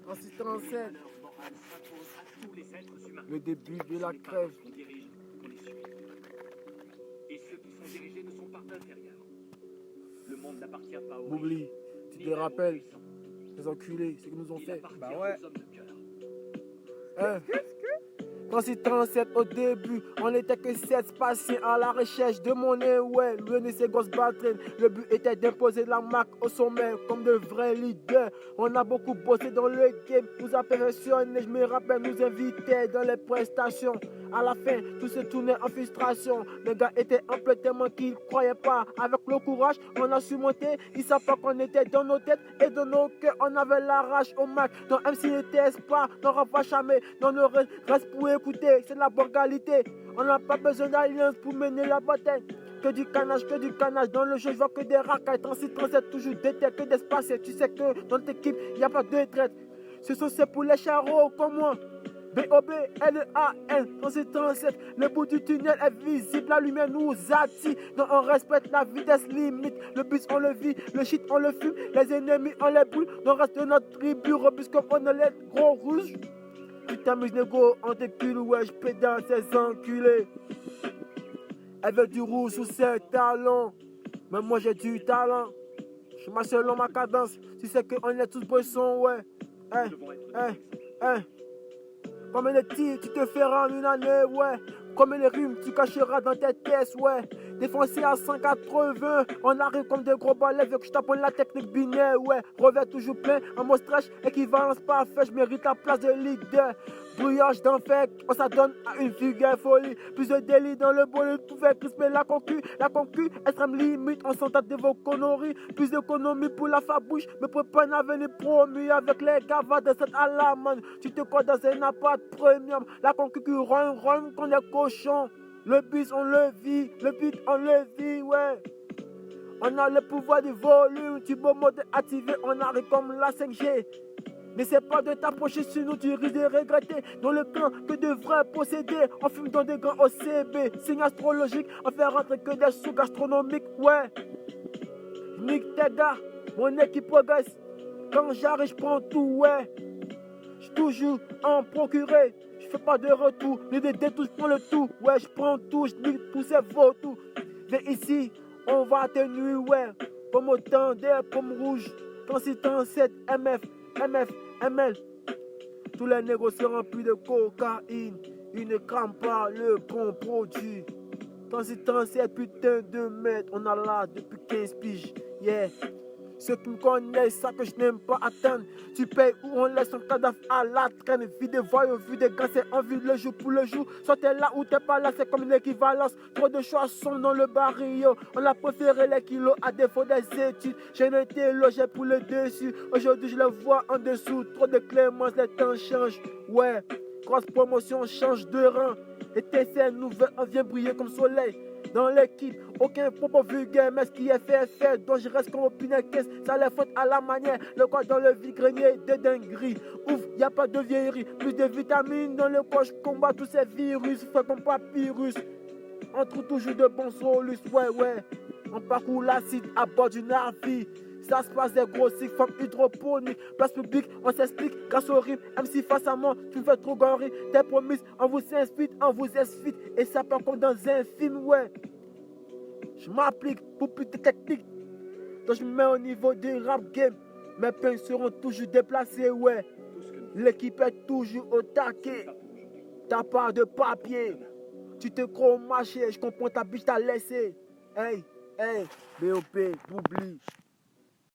En 637, le début de la crève. Et ceux qui sont dirigés ne sont pas inférieurs. Le monde n'appartient pas aux Boubli, tu te rappelles, les enculés, ce qu'ils nous ont fait. Bah ouais. Aux hommes de cœur. Hein? Quand c'est 37 au début, on n'était que 7 patients à la recherche de monnaie, ouais, lui et ses gosses battraient. Le but était d'imposer la marque au sommet comme de vrais leaders. On a beaucoup bossé dans le game, nous a perfectionné, je me rappelle, nous invitait dans les prestations. À la fin, tout se tournait en frustration. Les gars étaient en plein tellement qu'ils ne croyaient pas. Avec le courage, on a su monter. Ils savent pas qu'on était dans nos têtes et dans nos cœurs. On avait la rage au max. Dans MC n'était pas, n'aura pas jamais. Dans le reste pour écouter, c'est la borgalité. On n'a pas besoin d'alliance pour mener la bataille. Que du canage dans le jeu, je vois que des racailles. 36, 37, toujours des têtes, que d'espace. Tu sais que dans notre équipe, il n'y a pas de traite. Ce sont ceux pour les charros comme moi. B-O-B-L-E-A-N, 37, le bout du tunnel est visible, la lumière nous attire. Donc on respecte la vitesse limite, le bus on le vit, le shit on le fume, les ennemis on les brûle. On reste de notre tribu, robuste comme on est les gros rouges. Tu t'amuses négo, on te cule, ouais, j'pédale ces enculés. Elle veut du rouge sous ses talons, mais moi j'ai du talent. Je marche selon ma cadence, tu sais qu'on est tous boissons, ouais. Combien de tirs tu te feras en une année, ouais. Combien de rimes tu cacheras dans tes tests, ouais. Défoncé à 180, on arrive comme des gros balais, vu que je t'apprends la technique binaire, ouais. Revers toujours plein, en mot stretch, équivalence parfaite, je mérite la place de leader. Brouillage d'enfer, on s'adonne à une vulgaire folie. Plus de délit dans le bolide, tout fait crisper la concu, extrême limite, on s'entête de vos conneries. Plus d'économie pour la fabouche, mais pour pas un avenir promu avec les gavas de cette alamane. Tu te crois dans un appart premium, la concu qui run qu'on est cochon. Le bus on le vit, le beat on le vit, ouais. On a le pouvoir du volume, tu beau mode activé, on arrive comme la 5G. N'essaie pas de t'approcher sinon tu risques de regretter. Dans le clan que de vrais possédés, on fume dans des grands OCB. Signe astrologique, on fait rentrer que des sous gastronomiques, ouais. Nique tes gars, mon équipe progresse. Quand j'arrive, je prends tout, ouais. J'suis toujours en procuré. Je fais pas de retour, ni de détour, je prends le tout. Ouais, je prends tout, je nique tous ces vautours. Viens ici, on va atténuer, ouais. Pomme au temps des pommes rouges. 37 MF, ML. Tous les négociants remplis de cocaïne. Ils ne crament pas le bon produit. 37 putain de mètres. On a là depuis 15 piges. Yeah. Ceux qui me connaissent savent que je n'aime pas attendre. Tu payes ou on laisse son cadavre à la traîne. Vie de voyous, vie de gars, c'est en vue le jour pour le jour. Soit t'es là ou t'es pas là, c'est comme une équivalence. Trop de choix sont dans le baril. On a préféré les kilos à défaut des études. J'ai été logé pour le dessus. Aujourd'hui je le vois en dessous. Trop de clémence, les temps changent. Ouais, grosse promotion, change de rang. Et TCN nouvelle, on vient briller comme soleil. Dans l'équipe, aucun propos vulgaire, mais ce qui est fait, donc je reste comme au caisse, ça les faute à la manière, le corps dans le vide-grenier, de dinguerie, ouf, y a pas de vieillerie, plus de vitamines dans le corps, je combats tous ces virus, fait comme papyrus, on trouve toujours de bons solus, ouais, on parcourt l'acide à bord du navire. Ça se passe des gros cycles, forme hydroponique, place publique, on s'explique, grâce au rime, MC face à moi, tu fais trop gorille, tes promesses, on vous inspire, on vous exfite, et ça part comme dans un film, ouais. Je m'applique pour plus de technique, donc je me mets au niveau du rap game, mes peines seront toujours déplacées, ouais. L'équipe est toujours au taquet, t'as pas de papier, tu te crois au marché, je comprends ta biche t'a laissé, hey, BOP, Boubli.